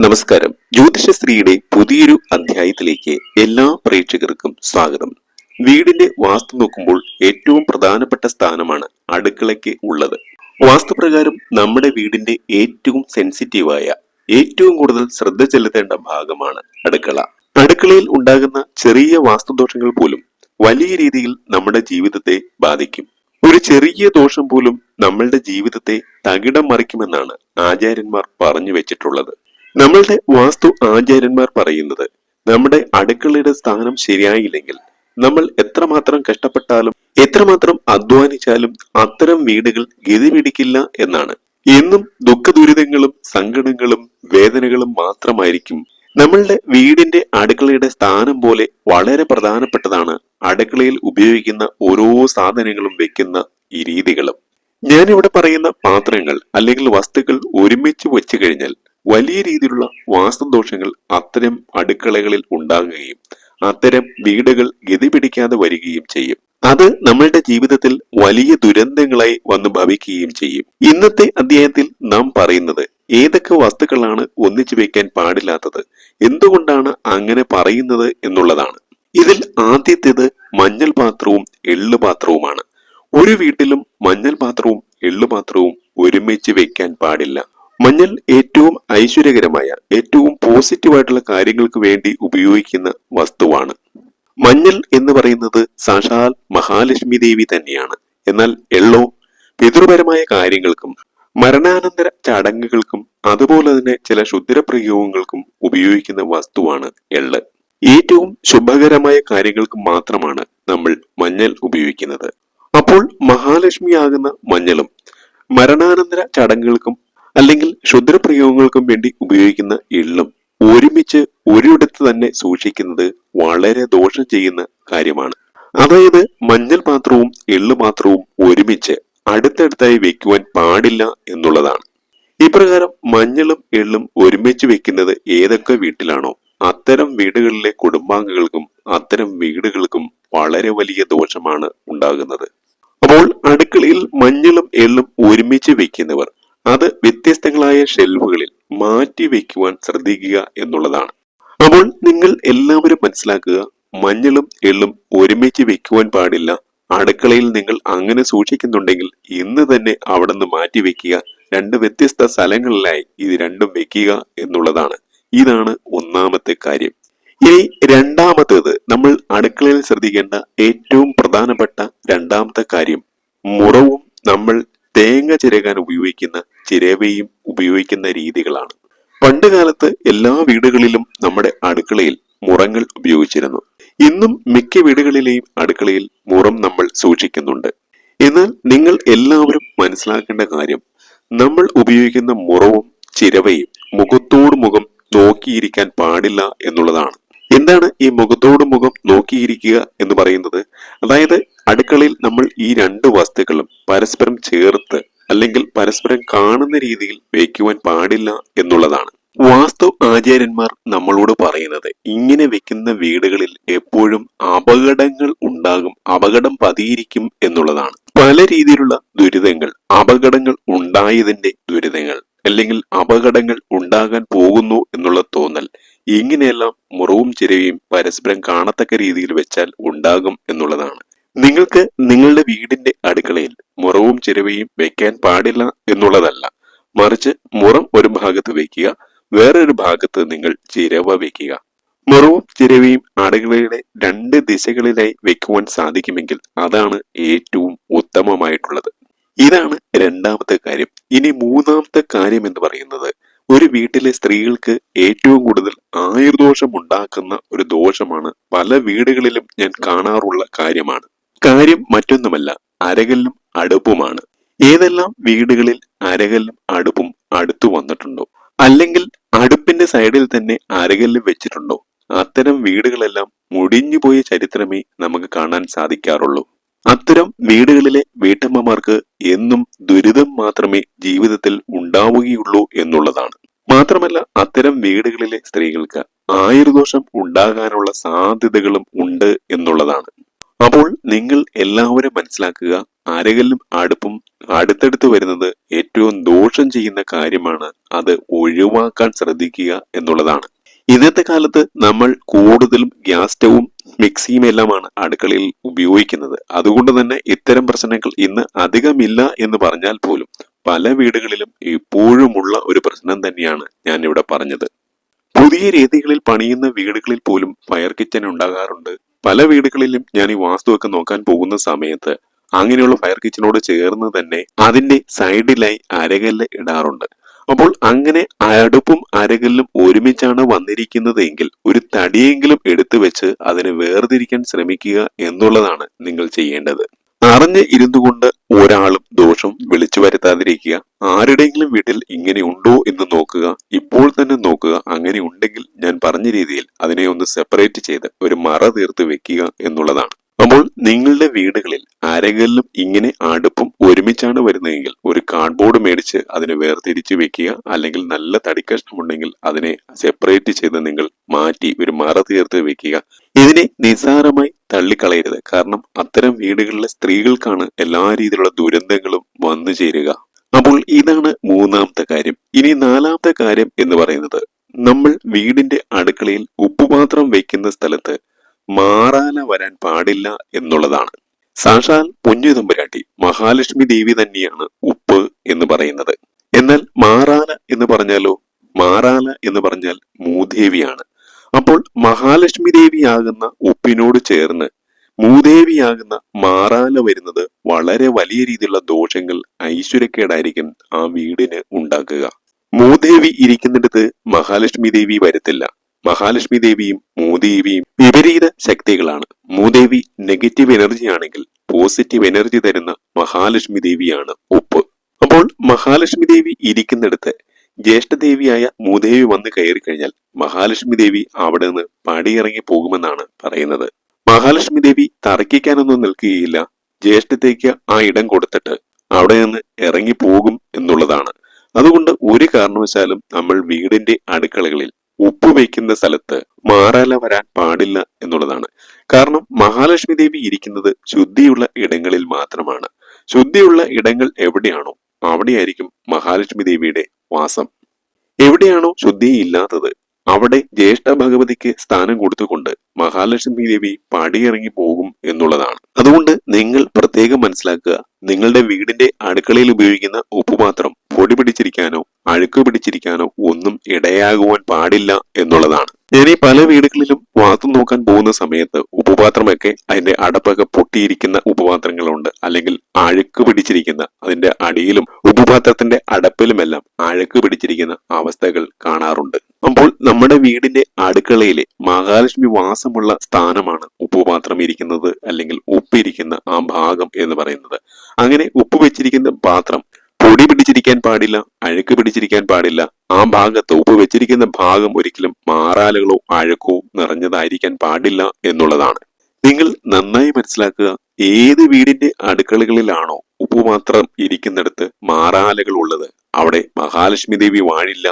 നമസ്കാരം. ജ്യോതിഷശ്രീയുടെ പുതിയൊരു അധ്യായത്തിലേക്ക് എല്ലാ പ്രേക്ഷകർക്കും സ്വാഗതം. വീടിന്റെ വാസ്തു നോക്കുമ്പോൾ ഏറ്റവും പ്രധാനപ്പെട്ട സ്ഥാനമാണ് അടുക്കളയ്ക്ക് ഉള്ളത്. വാസ്തുപ്രകാരം നമ്മുടെ വീടിന്റെ ഏറ്റവും സെൻസിറ്റീവായ, ഏറ്റവും കൂടുതൽ ശ്രദ്ധ ചെലുത്തേണ്ട ഭാഗമാണ് അടുക്കള. അടുക്കളയിൽ ഉണ്ടാകുന്ന ചെറിയ വാസ്തുദോഷങ്ങൾ പോലും വലിയ രീതിയിൽ നമ്മുടെ ജീവിതത്തെ ബാധിക്കും. ഒരു ചെറിയ ദോഷം പോലും നമ്മളുടെ ജീവിതത്തെ തകിടം മറിക്കുമെന്നാണ് ആചാര്യന്മാർ പറഞ്ഞു വെച്ചിട്ടുള്ളത്. നമ്മളുടെ വാസ്തു ആചാര്യന്മാർ പറയുന്നത് നമ്മുടെ അടുക്കളയുടെ സ്ഥാനം ശരിയായില്ലെങ്കിൽ നമ്മൾ എത്രമാത്രം കഷ്ടപ്പെട്ടാലും എത്രമാത്രം അധ്വാനിച്ചാലും അത്തരം വീടുകൾ ഗതി പിടിക്കില്ല എന്നാണ്. എന്നും ദുഃഖ ദുരിതങ്ങളും സങ്കടങ്ങളും വേദനകളും മാത്രമായിരിക്കും. നമ്മളുടെ വീടിന്റെ അടുക്കളയുടെ സ്ഥാനം പോലെ വളരെ പ്രധാനപ്പെട്ടതാണ് അടുക്കളയിൽ ഉപയോഗിക്കുന്ന ഓരോ സാധനങ്ങളും വെക്കുന്ന ഈ രീതികളും. ഞാനിവിടെ പറയുന്ന പാത്രങ്ങൾ അല്ലെങ്കിൽ വസ്തുക്കൾ ഒരുമിച്ച് വെച്ചു കഴിഞ്ഞാൽ വലിയ രീതിയിലുള്ള വാസ്തുദോഷങ്ങൾ അത്തരം അടുക്കളകളിൽ ഉണ്ടാകുകയും അത്തരം വീടുകൾ ഗതി പിടിക്കാതെ വരികയും ചെയ്യും. അത് നമ്മളുടെ ജീവിതത്തിൽ വലിയ ദുരന്തങ്ങളായി വന്ന് ഭവിക്കുകയും ചെയ്യും. ഇന്നത്തെ അധ്യായത്തിൽ നാം പറയുന്നത് ഏതൊക്കെ വസ്തുക്കളാണ് ഒന്നിച്ചു വെക്കാൻ പാടില്ലാത്തത്, എന്തുകൊണ്ടാണ് അങ്ങനെ പറയുന്നത് എന്നുള്ളതാണ്. ഇതിൽ ആദ്യത്തേത് മഞ്ഞൾ പാത്രവും എള്ളു പാത്രവുമാണ്. ഒരു വീട്ടിലും മഞ്ഞൾ പാത്രവും എള്ളു പാത്രവും ഒരുമിച്ച് വെക്കാൻ പാടില്ല. മഞ്ഞൾ ഏറ്റവും ഐശ്വര്യകരമായ, ഏറ്റവും പോസിറ്റീവായിട്ടുള്ള കാര്യങ്ങൾക്ക് വേണ്ടി ഉപയോഗിക്കുന്ന വസ്തുവാണ്. മഞ്ഞൾ എന്ന് പറയുന്നത് സാക്ഷാൽ മഹാലക്ഷ്മി ദേവി തന്നെയാണ്. എന്നാൽ എള്ളോ പിതൃപരമായ കാര്യങ്ങൾക്കും മരണാനന്തര ചടങ്ങുകൾക്കും അതുപോലെ തന്നെ ചില ക്ഷുദ്രപ്രയോഗങ്ങൾക്കും ഉപയോഗിക്കുന്ന വസ്തുവാണ് എള്ള്. ഏറ്റവും ശുഭകരമായ കാര്യങ്ങൾക്ക് മാത്രമാണ് നമ്മൾ മഞ്ഞൾ ഉപയോഗിക്കുന്നത്. അപ്പോൾ മഹാലക്ഷ്മിയാകുന്ന മഞ്ഞളും മരണാനന്തര ചടങ്ങുകൾക്കും അല്ലെങ്കിൽ ക്ഷുദ്രപ്രയോഗങ്ങൾക്കും വേണ്ടി ഉപയോഗിക്കുന്ന എള്ളും ഒരുമിച്ച് ഒരിടത്ത് തന്നെ സൂക്ഷിക്കുന്നത് വളരെ ദോഷം ചെയ്യുന്ന കാര്യമാണ്. അതായത് മഞ്ഞൾ പാത്രവും എള്ളു പാത്രവും ഒരുമിച്ച് അടുത്തടുത്തായി വെക്കുവാൻ പാടില്ല എന്നുള്ളതാണ്. ഇപ്രകാരം മഞ്ഞളും എള്ളും ഒരുമിച്ച് വെക്കുന്നത് ഏതൊക്കെ വീട്ടിലാണോ അത്തരം വീടുകളിലെ കുടുംബാംഗങ്ങൾക്കും അത്തരം വീടുകൾക്കും വളരെ വലിയ ദോഷമാണ് ഉണ്ടാകുന്നത്. അപ്പോൾ അടുക്കളയിൽ മഞ്ഞളും എള്ളും ഒരുമിച്ച് വെക്കുന്നവർ അത് വ്യത്യസ്തങ്ങളായ ഷെൽഫുകളിൽ മാറ്റി വെക്കുവാൻ ശ്രദ്ധിക്കുക എന്നുള്ളതാണ്. അപ്പോൾ നിങ്ങൾ എല്ലാവരും മനസ്സിലാക്കുക, മഞ്ഞളും എള്ളും ഒരുമിച്ച് വെക്കുവാൻ പാടില്ല. അടുക്കളയിൽ നിങ്ങൾ അങ്ങനെ സൂക്ഷിക്കുന്നുണ്ടെങ്കിൽ ഇന്ന് തന്നെ അവിടെ നിന്ന് മാറ്റി വെക്കുക. രണ്ട് വ്യത്യസ്ത സ്ഥലങ്ങളിലായി ഇത് രണ്ടും വെക്കുക എന്നുള്ളതാണ്. ഇതാണ് ഒന്നാമത്തെ കാര്യം. ഇനി രണ്ടാമത്തേത്, നമ്മൾ അടുക്കളയിൽ ശ്രദ്ധിക്കേണ്ട ഏറ്റവും പ്രധാനപ്പെട്ട രണ്ടാമത്തെ കാര്യം മുറവും നമ്മൾ തേങ്ങ ചിരകാൻ ഉപയോഗിക്കുന്ന ചിരവയും ഉപയോഗിക്കുന്ന രീതികളാണ്. പണ്ട് കാലത്ത് എല്ലാ വീടുകളിലും നമ്മുടെ അടുക്കളയിൽ മുറങ്ങൾ ഉപയോഗിച്ചിരുന്നു. ഇന്നും മിക്ക വീടുകളിലെയും അടുക്കളയിൽ മുറം നമ്മൾ സൂക്ഷിക്കുന്നുണ്ട്. എന്നാൽ നിങ്ങൾ എല്ലാവരും മനസ്സിലാക്കേണ്ട കാര്യം, നമ്മൾ ഉപയോഗിക്കുന്ന മുറവും ചിരവയും മുഖത്തോട് മുഖം നോക്കിയിരിക്കാൻ പാടില്ല എന്നുള്ളതാണ്. എന്താണ് ഈ മുഖത്തോട് മുഖം നോക്കിയിരിക്കുക എന്ന് പറയുന്നത്? അതായത് അടുക്കളയിൽ നമ്മൾ ഈ രണ്ട് വസ്തുക്കളും പരസ്പരം ചേർത്ത് അല്ലെങ്കിൽ പരസ്പരം കാണുന്ന രീതിയിൽ വെക്കുവാൻ പാടില്ല എന്നുള്ളതാണ്. വാസ്തു ആചാര്യന്മാർ നമ്മളോട് പറയുന്നത് ഇങ്ങനെ വെക്കുന്ന വീടുകളിൽ എപ്പോഴും അപകടങ്ങൾ ഉണ്ടാകും, അപകടം പതിയിരിക്കും എന്നുള്ളതാണ്. പല രീതിയിലുള്ള ദുരിതങ്ങൾ, അപകടങ്ങൾ ഉണ്ടായതിന്റെ ദുരിതങ്ങൾ അല്ലെങ്കിൽ അപകടങ്ങൾ ഉണ്ടാകാൻ പോകുന്നു എന്നുള്ള തോന്നൽ, ഇങ്ങനെയെല്ലാം മുറവും ചിരവയും പരസ്പരം കാണത്തക്ക രീതിയിൽ വെച്ചാൽ ഉണ്ടാകും എന്നുള്ളതാണ്. നിങ്ങൾക്ക് നിങ്ങളുടെ വീടിന്റെ അടുക്കളയിൽ മുറവും ചിരവയും വെക്കാൻ പാടില്ല എന്നുള്ളതല്ല, മറിച്ച് മുറം ഒരു ഭാഗത്ത് വെക്കുക, വേറൊരു ഭാഗത്ത് നിങ്ങൾ ചിരവ വെക്കുക. മുറവും ചിരവയും അടുക്കളയുടെ രണ്ട് ദിശകളിലായി വെക്കുവാൻ സാധിക്കുമെങ്കിൽ അതാണ് ഏറ്റവും ഉത്തമമായിട്ടുള്ളത്. ഇതാണ് രണ്ടാമത്തെ കാര്യം. ഇനി മൂന്നാമത്തെ കാര്യം എന്ന് പറയുന്നത്, ഒരു വീട്ടിലെ സ്ത്രീകൾക്ക് ഏറ്റവും കൂടുതൽ ആയുർദോഷം ഉണ്ടാക്കുന്ന ഒരു ദോഷമാണ്. പല വീടുകളിലും ഞാൻ കാണാറുള്ള കാര്യമാണ്. കാര്യം മറ്റൊന്നുമല്ല, അരകല്ലും അടുപ്പുമാണ്. ഏതെല്ലാം വീടുകളിൽ അരകല്ലും അടുപ്പും അടുത്തു വന്നിട്ടുണ്ടോ, അല്ലെങ്കിൽ അടുപ്പിന്റെ സൈഡിൽ തന്നെ അരകല്ല് വെച്ചിട്ടുണ്ടോ, അത്തരം വീടുകളെല്ലാം മുടിഞ്ഞുപോയ ചരിത്രമേ നമുക്ക് കാണാൻ സാധിക്കാറുള്ളൂ. അത്തരം വീടുകളിലെ വീട്ടമ്മമാർക്ക് എന്നും ദുരിതം മാത്രമേ ജീവിതത്തിൽ ഉണ്ടാവുകയുള്ളൂ എന്നുള്ളതാണ്. മാത്രമല്ല, അത്തരം വീടുകളിലെ സ്ത്രീകൾക്ക് ആയുർദോഷം ഉണ്ടാകാനുള്ള സാധ്യതകളും ഉണ്ട് എന്നുള്ളതാണ്. അപ്പോൾ നിങ്ങൾ എല്ലാവരും മനസ്സിലാക്കുക, അരകല്ലും അടുപ്പും അടുത്തടുത്ത് വരുന്നത് ഏറ്റവും ദോഷം ചെയ്യുന്ന കാര്യമാണ്. അത് ഒഴിവാക്കാൻ ശ്രദ്ധിക്കുക എന്നുള്ളതാണ്. ഇന്നത്തെ കാലത്ത് നമ്മൾ കൂടുതലും ഗ്യാസ് സ്റ്റവും മിക്സിയും എല്ലാമാണ് അടുക്കളയിൽ ഉപയോഗിക്കുന്നത്. അതുകൊണ്ട് തന്നെ ഇത്തരം പ്രശ്നങ്ങൾ ഇന്ന് അധികമില്ല എന്ന് പറഞ്ഞാൽ പോലും പല വീടുകളിലും ഇപ്പോഴുമുള്ള ഒരു പ്രശ്നം തന്നെയാണ് ഞാൻ ഇവിടെ പറഞ്ഞത്. പുതിയ രീതികളിൽ പണിയുന്ന വീടുകളിൽ പോലും ഫയർ കിച്ചൺ ഉണ്ടാകാറുണ്ട്. പല വീടുകളിലും ഞാൻ ഈ വാസ്തുവൊക്കെ നോക്കാൻ പോകുന്ന സമയത്ത് അങ്ങനെയുള്ള ഫയർ കിച്ചനോട് ചേർന്ന് തന്നെ അതിന്റെ സൈഡിലായി അരകല്ല് ഇടാറുണ്ട്. അപ്പോൾ അങ്ങനെ അടുപ്പും അരകല്ലും ഒരുമിച്ചാണ് വന്നിരിക്കുന്നത് എങ്കിൽ ഒരു തടിയെങ്കിലും എടുത്തു വെച്ച് അതിനെ വേർതിരിക്കാൻ ശ്രമിക്കുക എന്നുള്ളതാണ് നിങ്ങൾ ചെയ്യേണ്ടത്. അറിഞ്ഞ് ഇരുന്നുകൊണ്ട് ഒരാളും ദോഷം വിളിച്ചു വരുത്താതിരിക്കുക. ആരുടെയെങ്കിലും വീട്ടിൽ ഇങ്ങനെ ഉണ്ടോ എന്ന് നോക്കുക, ഇപ്പോൾ തന്നെ നോക്കുക. അങ്ങനെ ഉണ്ടെങ്കിൽ ഞാൻ പറഞ്ഞ രീതിയിൽ അതിനെ ഒന്ന് സെപ്പറേറ്റ് ചെയ്ത് ഒരു മറ തീർത്ത് വെക്കുക എന്നുള്ളതാണ്. അപ്പോൾ നിങ്ങളുടെ വീടുകളിൽ അരകല്ലും ഇങ്ങനെ അടുപ്പും ഒരുമിച്ചാണ് വരുന്നതെങ്കിൽ ഒരു കാർഡ്ബോർഡ് മേടിച്ച് അതിനെ വേർതിരിച്ച് വെക്കുക. അല്ലെങ്കിൽ നല്ല തടിക്കഷ്ണം ഉണ്ടെങ്കിൽ അതിനെ സെപ്പറേറ്റ് ചെയ്ത് നിങ്ങൾ മാറ്റി ഒരു മറ തീർത്ത് വെക്കുക. ഇതിനെ നിസ്സാരമായി തള്ളിക്കളയരുത്. കാരണം അത്തരം വീടുകളിലെ സ്ത്രീകൾക്കാണ് എല്ലാ രീതിയിലുള്ള ദുരന്തങ്ങളും വന്നു ചേരുക. അപ്പോൾ ഇതാണ് മൂന്നാമത്തെ കാര്യം. ഇനി നാലാമത്തെ കാര്യം എന്ന് പറയുന്നത്, നമ്മൾ വീടിന്റെ അടുക്കളയിൽ ഉപ്പുപാത്രം വെക്കുന്ന സ്ഥലത്ത് മാറാല വരാൻ പാടില്ല എന്നുള്ളതാണ്. സാക്ഷാൽ പൊന്നു തമ്പുരാട്ടി മഹാലക്ഷ്മി ദേവി തന്നെയാണ് ഉപ്പ് എന്ന് പറയുന്നത്. എന്നാൽ മാറാല എന്ന് പറഞ്ഞാലോ? മാറാല എന്ന് പറഞ്ഞാൽ മൂദേവിയാണ്. അപ്പോൾ മഹാലക്ഷ്മി ദേവിയാകുന്ന ഉപ്പിനോട് ചേർന്ന് മൂദേവിയാകുന്ന മാറാല വരുന്നത് വളരെ വലിയ രീതിയിലുള്ള ദോഷങ്ങൾ, ഐശ്വര്യക്കേടായിരിക്കും ആ വീടിന് ഉണ്ടാക്കുക. മൂദേവി ഇരിക്കുന്നിടത്ത് മഹാലക്ഷ്മി ദേവി വരത്തില്ല. മഹാലക്ഷ്മി ദേവിയും മൂദേവിയും വിപരീത ശക്തികളാണ്. മൂദേവി നെഗറ്റീവ് എനർജി ആണെങ്കിൽ പോസിറ്റീവ് എനർജി തരുന്ന മഹാലക്ഷ്മി ദേവിയാണ് ഉപ്പ്. അപ്പോൾ മഹാലക്ഷ്മി ദേവി ഇരിക്കുന്നിടത്ത് ജ്യേഷ്ഠദേവിയായ മൂദേവി വന്ന് കയറി കഴിഞ്ഞാൽ മഹാലക്ഷ്മി ദേവി അവിടെ നിന്ന് പടിയിറങ്ങി പോകുമെന്നാണ് പറയുന്നത്. മഹാലക്ഷ്മി ദേവി തർക്കിക്കാനൊന്നും നിൽക്കുകയില്ല. ജ്യേഷ്ഠത്തേക്ക് ആ ഇടം കൊടുത്തിട്ട് അവിടെ നിന്ന് ഇറങ്ങി പോകും എന്നുള്ളതാണ്. അതുകൊണ്ട് ഒരു കാരണവശാലും നമ്മൾ വീടിന്റെ അടുക്കളകളിൽ ഉപ്പ് വയ്ക്കുന്ന സ്ഥലത്ത് മാറാല വരാൻ പാടില്ല എന്നുള്ളതാണ്. കാരണം മഹാലക്ഷ്മി ദേവി ഇരിക്കുന്നത് ശുദ്ധിയുള്ള ഇടങ്ങളിൽ മാത്രമാണ്. ശുദ്ധിയുള്ള ഇടങ്ങൾ എവിടെയാണോ അവിടെയായിരിക്കും മഹാലക്ഷ്മി ദേവിയുടെ വാസം. എവിടെയാണോ ശുദ്ധിയില്ലാത്തത് അവിടെ ജ്യേഷ്ഠ ഭഗവതിക്ക് സ്ഥാനം കൊടുത്തുകൊണ്ട് മഹാലക്ഷ്മി ദേവി പടിയിറങ്ങി പോകും എന്നുള്ളതാണ്. അതുകൊണ്ട് നിങ്ങൾ പ്രത്യേകം മനസ്സിലാക്കുക, നിങ്ങളുടെ വീടിന്റെ അടുക്കളയിൽ ഉപയോഗിക്കുന്ന ഉപ്പുപാത്രം പൊടി പിടിച്ചിരിക്കാനോ അഴുക്ക് പിടിച്ചിരിക്കാനോ ഒന്നും ഇടയാകുവാൻ പാടില്ല എന്നുള്ളതാണ്. ഞാൻ ഈ പല വീടുകളിലും വാസ്തു നോക്കാൻ പോകുന്ന സമയത്ത് ഉപ്പുപാത്രമൊക്കെ അതിന്റെ അടപ്പൊക്കെ പൊട്ടിയിരിക്കുന്ന ഉപ്പുപാത്രങ്ങളുണ്ട്. അല്ലെങ്കിൽ അഴുക്ക് പിടിച്ചിരിക്കുന്ന അതിന്റെ അടിയിലും ഉപ്പുപാത്രത്തിന്റെ അടപ്പിലുമെല്ലാം അഴുക്ക് പിടിച്ചിരിക്കുന്ന അവസ്ഥകൾ കാണാറുണ്ട്. അപ്പോൾ നമ്മുടെ വീടിന്റെ അടുക്കളയിലെ മഹാലക്ഷ്മി വാസമുള്ള സ്ഥാനമാണ് ഉപ്പുപാത്രം ഇരിക്കുന്നത്, അല്ലെങ്കിൽ ഉപ്പിരിക്കുന്ന ആ ഭാഗം എന്ന് പറയുന്നത്. അങ്ങനെ ഉപ്പ് വെച്ചിരിക്കുന്ന പാത്രം പൊടി പിടിച്ചിരിക്കാൻ പാടില്ല, അഴുക്ക് പിടിച്ചിരിക്കാൻ പാടില്ല. ആ ഭാഗത്ത് ഉപ്പ് വെച്ചിരിക്കുന്ന ഭാഗം ഒരിക്കലും മാറാലുകളോ അഴുക്കോ നിറഞ്ഞതായിരിക്കാൻ പാടില്ല എന്നുള്ളതാണ്. നിങ്ങൾ നന്നായി മനസ്സിലാക്കുക, ഏത് വീടിന്റെ അടുക്കളകളിലാണോ ഉപ്പുപാത്രം ഇരിക്കുന്നിടത്ത് മാറാലകൾ ഉള്ളത് അവിടെ മഹാലക്ഷ്മി ദേവി വാഴില്ല.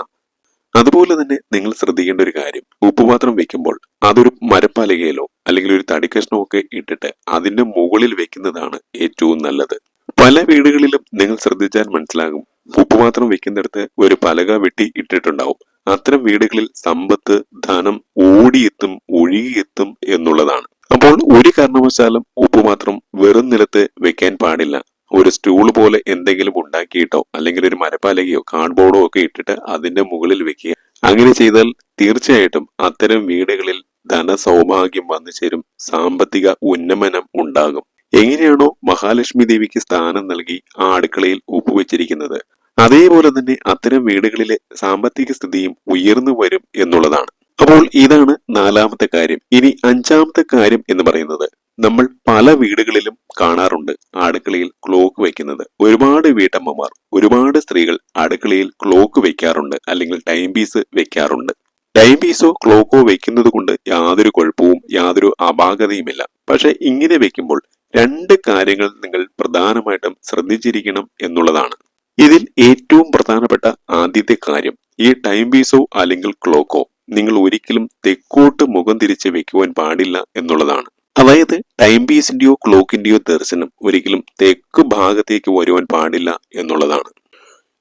അതുപോലെ തന്നെ നിങ്ങൾ ശ്രദ്ധിക്കേണ്ട ഒരു കാര്യം, ഉപ്പുപാത്രം വെക്കുമ്പോൾ അതൊരു മരപ്പലകയിലോ അല്ലെങ്കിൽ ഒരു തടിക്കഷ്ണമോ ഒക്കെ ഇട്ടിട്ട് അതിന്റെ മുകളിൽ വെക്കുന്നതാണ് ഏറ്റവും നല്ലത്. പല വീടുകളിലും നിങ്ങൾ ശ്രദ്ധിച്ചാൽ മനസ്സിലാകും, ഉപ്പുപാത്രം വെക്കുന്നിടത്ത് ഒരു പലക വെട്ടി ഇട്ടിട്ടുണ്ടാവും. അത്തരം വീടുകളിൽ സമ്പത്ത്, ധനം ഓടിയെത്തും, ഒഴുകിയെത്തും എന്നുള്ളതാണ്. അപ്പോൾ ഒരു കാരണവശാലും ഉപ്പുപാത്രം വെറും നിലത്ത് വെക്കാൻ പാടില്ല. ഒരു സ്റ്റൂൾ പോലെ എന്തെങ്കിലും ഉണ്ടാക്കിയിട്ടോ അല്ലെങ്കിൽ ഒരു മരപ്പലകയോ കാർഡ്ബോർഡോ ഒക്കെ ഇട്ടിട്ട് അതിന്റെ മുകളിൽ വെക്കുക. അങ്ങനെ ചെയ്താൽ തീർച്ചയായിട്ടും അത്തരം വീടുകളിൽ ധനസൗഭാഗ്യം വന്നു ചേരും, സാമ്പത്തിക ഉന്നമനം ഉണ്ടാകും. എങ്ങനെയാണോ മഹാലക്ഷ്മി ദേവിക്ക് സ്ഥാനം നൽകി ആ അടുക്കളയിൽ ഉപ്പ് വെച്ചിരിക്കുന്നത്, അതേപോലെ തന്നെ അത്തരം വീടുകളിലെ സാമ്പത്തിക സ്ഥിതിയും ഉയർന്നു വരും എന്നുള്ളതാണ്. അപ്പോൾ ഇതാണ് നാലാമത്തെ കാര്യം. ഇനി അഞ്ചാമത്തെ കാര്യം എന്ന് പറയുന്നത്, നമ്മൾ പല വീടുകളിലും കാണാറുണ്ട് അടുക്കളയിൽ ക്ലോക്ക് വെക്കുന്നത്. ഒരുപാട് വീട്ടമ്മമാർ, ഒരുപാട് സ്ത്രീകൾ അടുക്കളയിൽ ക്ലോക്ക് വെക്കാറുണ്ട്, അല്ലെങ്കിൽ ടൈം പീസ് വെക്കാറുണ്ട്. ടൈം പീസോ ക്ലോക്കോ വെക്കുന്നത് കൊണ്ട് യാതൊരു കുഴപ്പവും യാതൊരു അപാകതയുമില്ല. പക്ഷെ ഇങ്ങനെ വെക്കുമ്പോൾ രണ്ട് കാര്യങ്ങൾ നിങ്ങൾ പ്രധാനമായിട്ടും ശ്രദ്ധിച്ചിരിക്കണം എന്നുള്ളതാണ്. ഇതിൽ ഏറ്റവും പ്രധാനപ്പെട്ട ആദ്യത്തെ കാര്യം, ഈ ടൈം പീസോ അല്ലെങ്കിൽ ക്ലോക്കോ നിങ്ങൾ ഒരിക്കലും തെക്കോട്ട് മുഖം തിരിച്ച് വെക്കുവാൻ പാടില്ല എന്നുള്ളതാണ്. അതായത് ടൈം പീസിന്റെയോ ക്ലോക്കിന്റെയോ ദർശനം ഒരിക്കലും തെക്ക് ഭാഗത്തേക്ക് വരുവാൻ പാടില്ല എന്നുള്ളതാണ്.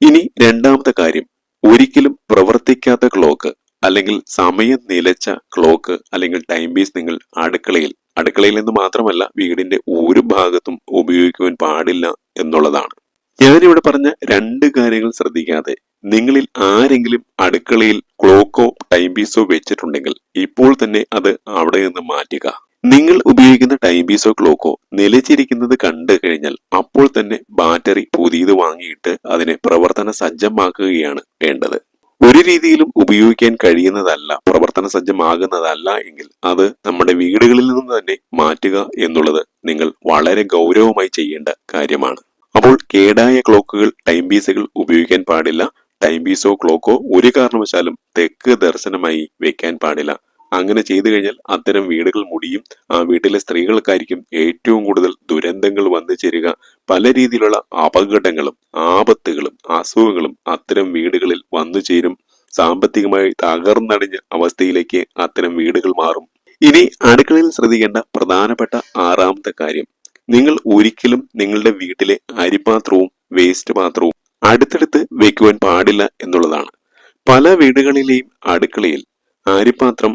ഇനി രണ്ടാമത്തെ കാര്യം, ഒരിക്കലും പ്രവർത്തിക്കാത്ത ക്ലോക്ക് അല്ലെങ്കിൽ സമയം നിലച്ച ക്ലോക്ക് അല്ലെങ്കിൽ ടൈം പീസ് നിങ്ങൾ അടുക്കളയിൽ നിന്ന് മാത്രമല്ല വീടിന്റെ ഒരു ഭാഗത്തും ഉപയോഗിക്കുവാൻ പാടില്ല എന്നുള്ളതാണ്. ഞാനിവിടെ പറഞ്ഞ രണ്ട് കാര്യങ്ങൾ ശ്രദ്ധിക്കാതെ നിങ്ങളിൽ ആരെങ്കിലും അടുക്കളയിൽ ക്ലോക്കോ ടൈം പീസോ വെച്ചിട്ടുണ്ടെങ്കിൽ ഇപ്പോൾ തന്നെ അത് അവിടെ നിന്ന് മാറ്റുക. നിങ്ങൾ ഉപയോഗിക്കുന്ന ടൈം പീസോ ക്ലോക്കോ നിലച്ചിരിക്കുന്നത് കണ്ടു കഴിഞ്ഞാൽ അപ്പോൾ തന്നെ ബാറ്ററി പുതിയത് വാങ്ങിയിട്ട് അതിനെ പ്രവർത്തന സജ്ജമാക്കുകയാണ് വേണ്ടത്. ഒരു രീതിയിലും ഉപയോഗിക്കാൻ കഴിയുന്നതല്ല, പ്രവർത്തന സജ്ജമാകുന്നതല്ല എങ്കിൽ അത് നമ്മുടെ വീടുകളിൽ നിന്ന് തന്നെ മാറ്റുക എന്നുള്ളത് നിങ്ങൾ വളരെ ഗൗരവമായി ചെയ്യേണ്ട കാര്യമാണ്. അപ്പോൾ കേടായ ക്ലോക്കുകൾ ടൈം പീസുകൾ ഉപയോഗിക്കാൻ പാടില്ല. ടൈം പീസോ ക്ലോക്കോ ഒരു കാരണവശാലും തെക്ക് ദർശനമായി വെക്കാൻ പാടില്ല. അങ്ങനെ ചെയ്തു കഴിഞ്ഞാൽ അത്തരം വീടുകൾ മുടിയും. ആ വീട്ടിലെ സ്ത്രീകൾക്കായിരിക്കും ഏറ്റവും കൂടുതൽ ദുരന്തങ്ങൾ വന്നു ചേരുക. പല രീതിയിലുള്ള അപകടങ്ങളും ആപത്തുകളും അസുഖങ്ങളും അത്തരം വീടുകളിൽ വന്നു ചേരും. സാമ്പത്തികമായി തകർന്നടിഞ്ഞ അവസ്ഥയിലേക്ക് അത്തരം വീടുകൾ മാറും. ഇനി അടുക്കളയിൽ ശ്രദ്ധിക്കേണ്ട പ്രധാനപ്പെട്ട ആറാമത്തെ കാര്യം, നിങ്ങൾ ഒരിക്കലും നിങ്ങളുടെ വീട്ടിലെ അരിപാത്രവും വേസ്റ്റ് പാത്രവും അടുത്തടുത്ത് വെക്കുവാൻ പാടില്ല എന്നുള്ളതാണ്. പല വീടുകളിലെയും അടുക്കളയിൽ അരിപാത്രം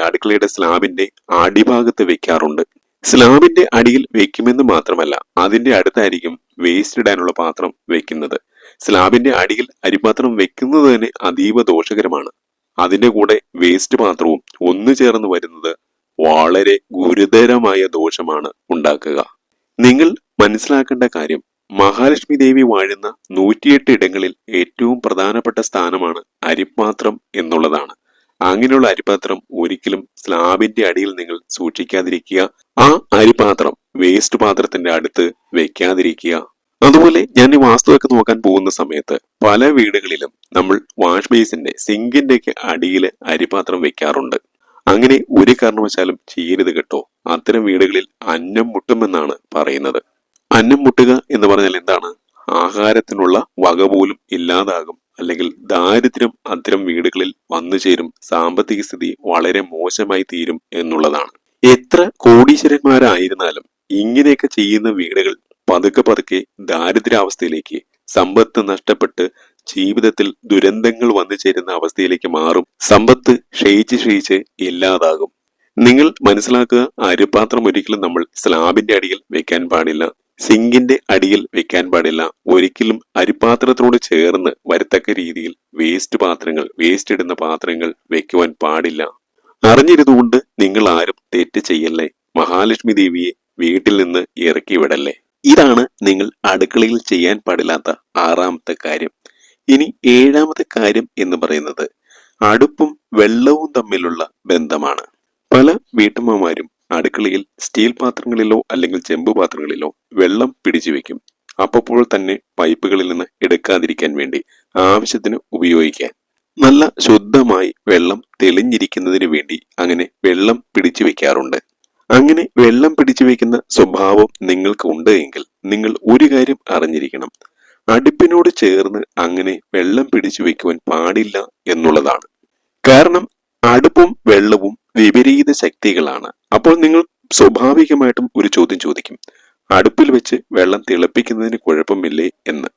അടുക്കളയുടെ സ്ലാബിന്റെ അടിഭാഗത്ത് വെക്കാറുണ്ട്. സ്ലാബിന്റെ അടിയിൽ വെക്കുമെന്ന് മാത്രമല്ല, അതിന്റെ അടുത്തായിരിക്കും വേസ്റ്റ് ഇടാനുള്ള പാത്രം വെക്കുന്നത്. സ്ലാബിന്റെ അടിയിൽ അരിപാത്രം വെക്കുന്നത് തന്നെ അതീവ ദോഷകരമാണ്. അതിന്റെ കൂടെ വേസ്റ്റ് പാത്രവും ഒന്നു ചേർന്ന് വരുന്നത് വളരെ ഗുരുതരമായ ദോഷമാണ് ഉണ്ടാക്കുക. നിങ്ങൾ മനസ്സിലാക്കേണ്ട കാര്യം, മഹാലക്ഷ്മി ദേവി വാഴുന്ന 108 ഇടങ്ങളിൽ ഏറ്റവും പ്രധാനപ്പെട്ട സ്ഥാനമാണ് അരിപ്പാത്രം എന്നുള്ളതാണ്. അങ്ങനെയുള്ള അരിപാത്രം ഒരിക്കലും സ്ലാബിന്റെ അടിയിൽ നിങ്ങൾ സൂക്ഷിക്കാതിരിക്കുക. ആ അരിപാത്രം വേസ്റ്റ് പാത്രത്തിന്റെ അടുത്ത് വെക്കാതിരിക്കുക. അതുപോലെ ഞാൻ ഈ വാസ്തുവൊക്കെ നോക്കാൻ പോകുന്ന സമയത്ത് പല വീടുകളിലും നമ്മൾ വാഷ് ബേസിന്റെ സിങ്കിന്റെ ഒക്കെ അടിയിൽ അരിപാത്രം വെക്കാറുണ്ട്. അങ്ങനെ ഒരു കാരണവശാലും ചെയ്യരുത് കേട്ടോ. അത്തരം വീടുകളിൽ അന്നം മുട്ടുമെന്നാണ് പറയുന്നത്. അന്നം മുട്ടുക എന്ന് പറഞ്ഞാൽ എന്താണ്? ആഹാരത്തിനുള്ള വക പോലും ഇല്ലാതാകും, അല്ലെങ്കിൽ ദാരിദ്ര്യം അത്തരം വീടുകളിൽ വന്നു ചേരും. സാമ്പത്തിക സ്ഥിതി വളരെ മോശമായി തീരും എന്നുള്ളതാണ്. എത്ര കോടീശ്വരന്മാരായിരുന്നാലും ഇങ്ങനെയൊക്കെ ചെയ്യുന്ന വീടുകൾ പതുക്കെ പതുക്കെ ദാരിദ്ര്യാവസ്ഥയിലേക്ക്, സമ്പത്ത് നഷ്ടപ്പെട്ട് ജീവിതത്തിൽ ദുരന്തങ്ങൾ വന്നു ചേരുന്ന അവസ്ഥയിലേക്ക് മാറും. സമ്പത്ത് ക്ഷയിച്ച് ഇല്ലാതാകും. നിങ്ങൾ മനസ്സിലാക്കുക, അരിപാത്രം ഒരിക്കലും നമ്മൾ സ്ലാബിന്റെ അടിയിൽ വെക്കാൻ പാടില്ല, സിങ്കിന്റെ അടിയിൽ വെക്കാൻ പാടില്ല. ഒരിക്കലും അരിപാത്രത്തോട് ചേർന്ന് വരത്തക്ക രീതിയിൽ വേസ്റ്റ് ഇടുന്ന പാത്രങ്ങൾ വെക്കുവാൻ പാടില്ല. അറിഞ്ഞിരുന്നുകൊണ്ട് നിങ്ങൾ ആരും തെറ്റ് ചെയ്യല്ലേ. മഹാലക്ഷ്മി ദേവിയെ വീട്ടിൽ നിന്ന് ഇറക്കി വിടല്ലേ. ഇതാണ് നിങ്ങൾ അടുക്കളയിൽ ചെയ്യാൻ പാടില്ലാത്ത ആറാമത്തെ കാര്യം. ഇനി ഏഴാമത്തെ കാര്യം എന്ന് പറയുന്നത് അടുപ്പും വെള്ളവും തമ്മിലുള്ള ബന്ധമാണ്. പല വീട്ടമ്മമാരും അടുക്കളയിൽ സ്റ്റീൽ പാത്രങ്ങളിലോ അല്ലെങ്കിൽ ചെമ്പ് പാത്രങ്ങളിലോ വെള്ളം പിടിച്ചു വെക്കും. അപ്പോൾ തന്നെ പൈപ്പുകളിൽ നിന്ന് എടുക്കാതിരിക്കാൻ വേണ്ടി ആവശ്യത്തിന് ഉപയോഗിക്കാൻ. നല്ല ശുദ്ധമായി വെള്ളം തെളിഞ്ഞിരിക്കുന്നതിന് വേണ്ടി അങ്ങനെ വെള്ളം പിടിച്ചു വെക്കാറുണ്ട്. അങ്ങനെ വെള്ളം പിടിച്ചു വെക്കുന്ന സ്വഭാവം നിങ്ങൾക്ക് ഉണ്ട് എങ്കിൽ നിങ്ങൾ ഒരു കാര്യം അറിഞ്ഞിരിക്കണം, അടുപ്പിനോട് ചേർന്ന് അങ്ങനെ വെള്ളം പിടിച്ചു വെക്കുവാൻ പാടില്ല എന്നുള്ളതാണ്. കാരണം അടുപ്പും വെള്ളവും വിപരീത ശക്തികളാണ്. അപ്പോൾ നിങ്ങൾ സ്വാഭാവികമായിട്ടും ഒരു ചോദ്യം ചോദിക്കും, അടുപ്പിൽ വെച്ച് വെള്ളം തിളപ്പിക്കുന്നതിന് കുഴപ്പമില്ലേ എന്ന്.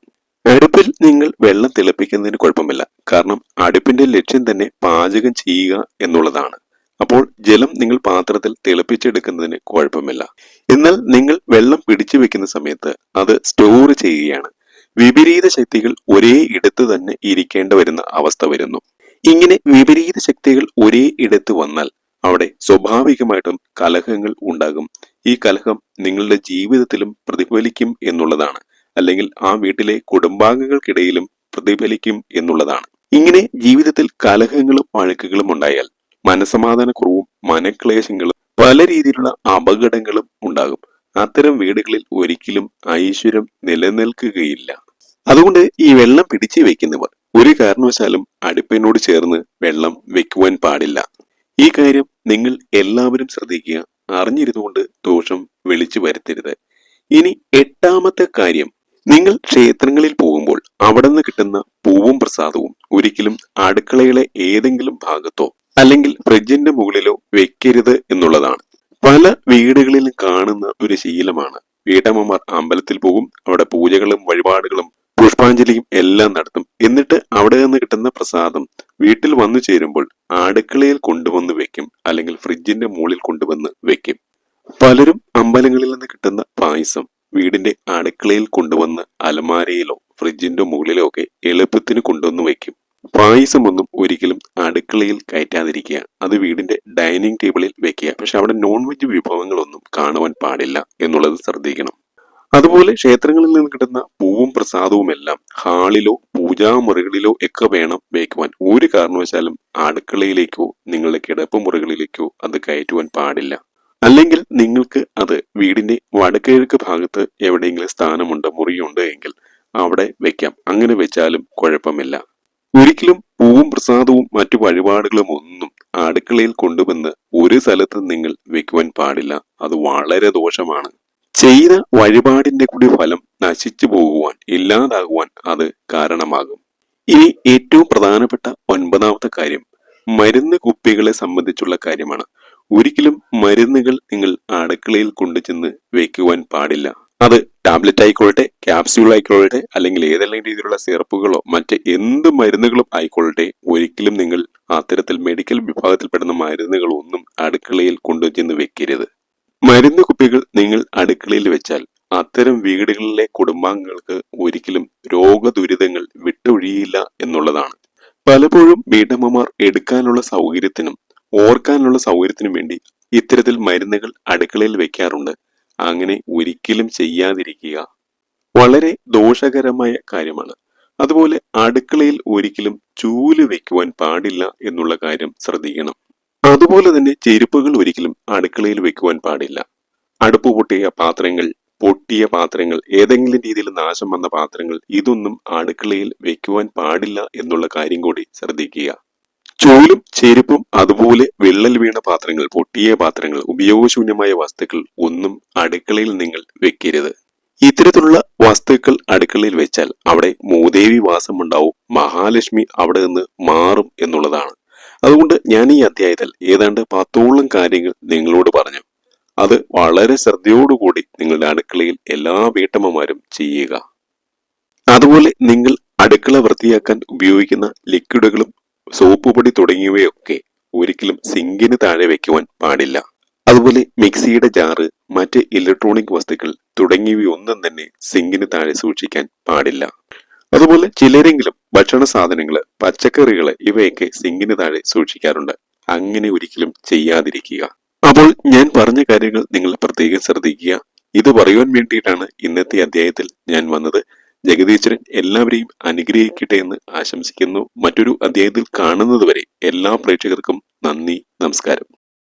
അടുപ്പിൽ നിങ്ങൾ വെള്ളം തിളപ്പിക്കുന്നതിന് കുഴപ്പമില്ല. കാരണം അടുപ്പിന്റെ ലക്ഷ്യം തന്നെ പാചകം ചെയ്യുക എന്നുള്ളതാണ്. അപ്പോൾ ജലം നിങ്ങൾ പാത്രത്തിൽ തിളപ്പിച്ചെടുക്കുന്നതിന് കുഴപ്പമില്ല. എന്നാൽ നിങ്ങൾ വെള്ളം പിടിച്ചു വെക്കുന്ന സമയത്ത് അത് സ്റ്റോർ ചെയ്യുകയാണ്. വിപരീത ശക്തികൾ ഒരേ ഇടത്ത് തന്നെ ഇരിക്കേണ്ട വരുന്ന അവസ്ഥ വരുന്നു. ഇങ്ങനെ വിപരീത ശക്തികൾ ഒരേ ഇടത്ത് വന്നാൽ അവിടെ സ്വാഭാവികമായിട്ടും കലഹങ്ങൾ ഉണ്ടാകും. ഈ കലഹം നിങ്ങളുടെ ജീവിതത്തിലും പ്രതിഫലിക്കും എന്നുള്ളതാണ്. അല്ലെങ്കിൽ ആ വീട്ടിലെ കുടുംബാംഗങ്ങൾക്കിടയിലും പ്രതിഫലിക്കും എന്നുള്ളതാണ്. ഇങ്ങനെ ജീവിതത്തിൽ കലഹങ്ങളും വഴക്കുകളും ഉണ്ടായാൽ മനസമാധാനക്കുറവും മനക്ലേശങ്ങളും പല രീതിയിലുള്ള അപകടങ്ങളും ഉണ്ടാകും. അത്തരം വീടുകളിൽ ഒരിക്കലും ഐശ്വര്യം നിലനിൽക്കുകയില്ല. അതുകൊണ്ട് ഈ വെള്ളം പിടിച്ചു വെക്കുന്നവർ ഒരു കാരണവശാലും അടുപ്പിനോട് ചേർന്ന് വെള്ളം വെക്കുവാൻ പാടില്ല. ഈ കാര്യം നിങ്ങൾ എല്ലാവരും ശ്രദ്ധിക്കുക. അറിഞ്ഞിരുന്നുകൊണ്ട് ദോഷം വിളിച്ചു വരുത്തരുത്. ഇനി എട്ടാമത്തെ കാര്യം, നിങ്ങൾ ക്ഷേത്രങ്ങളിൽ പോകുമ്പോൾ അവിടെ നിന്ന് കിട്ടുന്ന പൂവും പ്രസാദവും ഒരിക്കലും അടുക്കളയിലെ ഏതെങ്കിലും ഭാഗത്തോ അല്ലെങ്കിൽ ഫ്രിഡ്ജിന്റെ മുകളിലോ വെക്കരുത് എന്നുള്ളതാണ്. പല വീടുകളിലും കാണുന്ന ഒരു ശീലമാണ് വീട്ടമ്മമാർ അമ്പലത്തിൽ പോകും, അവിടെ പൂജകളും വഴിപാടുകളും പുഷ്പാഞ്ജലിയും എല്ലാം നടത്തും. എന്നിട്ട് അവിടെ നിന്ന് കിട്ടുന്ന പ്രസാദം വീട്ടിൽ വന്നു ചേരുമ്പോൾ അടുക്കളയിൽ കൊണ്ടുവന്ന് വെക്കും, അല്ലെങ്കിൽ ഫ്രിഡ്ജിന്റെ മുകളിൽ കൊണ്ടുവന്ന് വെക്കും. പലരും അമ്പലങ്ങളിൽ നിന്ന് കിട്ടുന്ന പായസം വീടിന്റെ അടുക്കളയിൽ കൊണ്ടുവന്ന് അലമാരയിലോ ഫ്രിഡ്ജിന്റെ മുകളിലോ ഒക്കെ എളുപ്പത്തിന് കൊണ്ടുവന്ന് വെക്കും. പായസമൊന്നും ഒരിക്കലും അടുക്കളയിൽ കയറ്റാതിരിക്കുക, അത് വീടിന്റെ ഡൈനിങ് ടേബിളിൽ വെക്കുക. പക്ഷെ അവിടെ നോൺ വെജ് വിഭവങ്ങളൊന്നും കാണുവാൻ പാടില്ല എന്നുള്ളത് ശ്രദ്ധിക്കണം. അതുപോലെ ക്ഷേത്രങ്ങളിൽ നിന്ന് കിട്ടുന്ന പൂവും പ്രസാദവും എല്ലാം ഹാളിലോ പൂജാമുറികളിലോ ഒക്കെ വേണം വെക്കുവാൻ. ഒരു കാരണവശാലും അടുക്കളയിലേക്കോ നിങ്ങളുടെ കിടപ്പുമുറികളിലേക്കോ അത് കയറ്റുവാൻ പാടില്ല. അല്ലെങ്കിൽ നിങ്ങൾക്ക് അത് വീടിന്റെ വടക്കിഴക്ക് ഭാഗത്ത് എവിടെയെങ്കിലും സ്ഥാനമുണ്ട്, മുറിയുണ്ട് എങ്കിൽ അവിടെ വെക്കാം. അങ്ങനെ വെച്ചാലും കുഴപ്പമില്ല. ഒരിക്കലും പൂവും പ്രസാദവും മറ്റു വഴിപാടുകളും ഒന്നും അടുക്കളയിൽ കൊണ്ടുവന്ന് ഒരു സ്ഥലത്ത് നിങ്ങൾ വെക്കുവാൻ പാടില്ല. അത് വളരെ ദോഷമാണ്. ചെയ്ത വഴിപാടിന്റെ കൂടി ഫലം നശിച്ചു പോകുവാൻ, ഇല്ലാതാകുവാൻ അത് കാരണമാകും. ഇനി ഏറ്റവും പ്രധാനപ്പെട്ട 9ാമത്തെ കാര്യം മരുന്ന് കുപ്പികളെ സംബന്ധിച്ചുള്ള കാര്യമാണ്. ഒരിക്കലും മരുന്നുകൾ നിങ്ങൾ അടുക്കളയിൽ കൊണ്ടുചെന്ന് വെക്കുവാൻ പാടില്ല. അത് ടാബ്ലറ്റ് ആയിക്കൊള്ളട്ടെ, ക്യാപ്സ്യൂൾ ആയിക്കൊള്ളട്ടെ, അല്ലെങ്കിൽ ഏതെല്ലാം രീതിയിലുള്ള സിറപ്പുകളോ മറ്റ് എന്ത് മരുന്നുകളും ആയിക്കൊള്ളട്ടെ, ഒരിക്കലും നിങ്ങൾ അത്തരത്തിൽ മെഡിക്കൽ വിഭാഗത്തിൽപ്പെടുന്ന മരുന്നുകളൊന്നും അടുക്കളയിൽ കൊണ്ടുചെന്ന് വെക്കരുത്. മരുന്ന് കുപ്പികൾ നിങ്ങൾ അടുക്കളയിൽ വെച്ചാൽ അത്തരം വീടുകളിലെ കുടുംബാംഗങ്ങൾക്ക് ഒരിക്കലും രോഗദുരിതങ്ങൾ വിട്ടൊഴിയില്ല എന്നുള്ളതാണ്. പലപ്പോഴും വീട്ടമ്മമാർ എടുക്കാനുള്ള സൗകര്യത്തിനും ഓർക്കാനുള്ള സൗകര്യത്തിനും വേണ്ടി ഇത്തരത്തിൽ മരുന്നുകൾ അടുക്കളയിൽ വെക്കാറുണ്ട്. അങ്ങനെ ഒരിക്കലും ചെയ്യാതിരിക്കുക, വളരെ ദോഷകരമായ കാര്യമാണ്. അതുപോലെ അടുക്കളയിൽ ഒരിക്കലും ചൂല് വെക്കുവാൻ പാടില്ല എന്നുള്ള കാര്യം ശ്രദ്ധിക്കണം. അതുപോലെ തന്നെ ചെരുപ്പുകൾ ഒരിക്കലും അടുക്കളയിൽ വെക്കുവാൻ പാടില്ല. അടുപ്പ് പൊട്ടിയ പാത്രങ്ങൾ, ഏതെങ്കിലും രീതിയിൽ നാശം വന്ന പാത്രങ്ങൾ, ഇതൊന്നും അടുക്കളയിൽ വെക്കുവാൻ പാടില്ല എന്നുള്ള കാര്യം കൂടി ശ്രദ്ധിക്കുക. ചൂലും ചെരുപ്പും അതുപോലെ വിള്ളൽ വീണ പാത്രങ്ങൾ, പൊട്ടിയ പാത്രങ്ങൾ, ഉപയോഗശൂന്യമായ വസ്തുക്കൾ ഒന്നും അടുക്കളയിൽ നിങ്ങൾ വെക്കരുത്. ഇത്തരത്തിലുള്ള വസ്തുക്കൾ അടുക്കളയിൽ വെച്ചാൽ അവിടെ മൂദേവി വാസമുണ്ടാവും, മഹാലക്ഷ്മി അവിടെ നിന്ന് മാറും എന്നുള്ളതാണ്. അതുകൊണ്ട് ഞാൻ ഈ അധ്യായത്തിൽ ഏതാണ്ട് 10ഓളം കാര്യങ്ങൾ നിങ്ങളോട് പറഞ്ഞു. അത് വളരെ ശ്രദ്ധയോടുകൂടി നിങ്ങളുടെ അടുക്കളയിൽ എല്ലാ വീട്ടമ്മമാരും ചെയ്യുക. അതുപോലെ നിങ്ങൾ അടുക്കള വൃത്തിയാക്കാൻ ഉപയോഗിക്കുന്ന ലിക്വിഡുകളും സോപ്പ് പൊടി തുടങ്ങിയവയൊക്കെ ഒരിക്കലും സിങ്കിന് താഴെ വെക്കുവാൻ പാടില്ല. അതുപോലെ മിക്സിയുടെ ജാറ്, മറ്റ് ഇലക്ട്രോണിക് വസ്തുക്കൾ തുടങ്ങിയവയൊന്നും തന്നെ സിങ്കിന് താഴെ സൂക്ഷിക്കാൻ പാടില്ല. അതുപോലെ ചിലരെങ്കിലും ഭക്ഷണ സാധനങ്ങള്, പച്ചക്കറികള് ഇവയൊക്കെ സിങ്കിന് താഴെ സൂക്ഷിക്കാറുണ്ട്. അങ്ങനെ ഒരിക്കലും ചെയ്യാതിരിക്കുക. അപ്പോൾ ഞാൻ പറഞ്ഞ കാര്യങ്ങൾ നിങ്ങൾ പ്രത്യേകം ശ്രദ്ധിക്കുക. ഇത് പറയുവാൻ വേണ്ടിയിട്ടാണ് ഇന്നത്തെ അധ്യായത്തിൽ ഞാൻ വന്നത്. ജഗദീശ്വരൻ എല്ലാവരെയും അനുഗ്രഹിക്കട്ടെ എന്ന് ആശംസിക്കുന്നു. മറ്റൊരു അധ്യായത്തിൽ കാണുന്നത് വരെ എല്ലാ പ്രേക്ഷകർക്കും നന്ദി, നമസ്കാരം.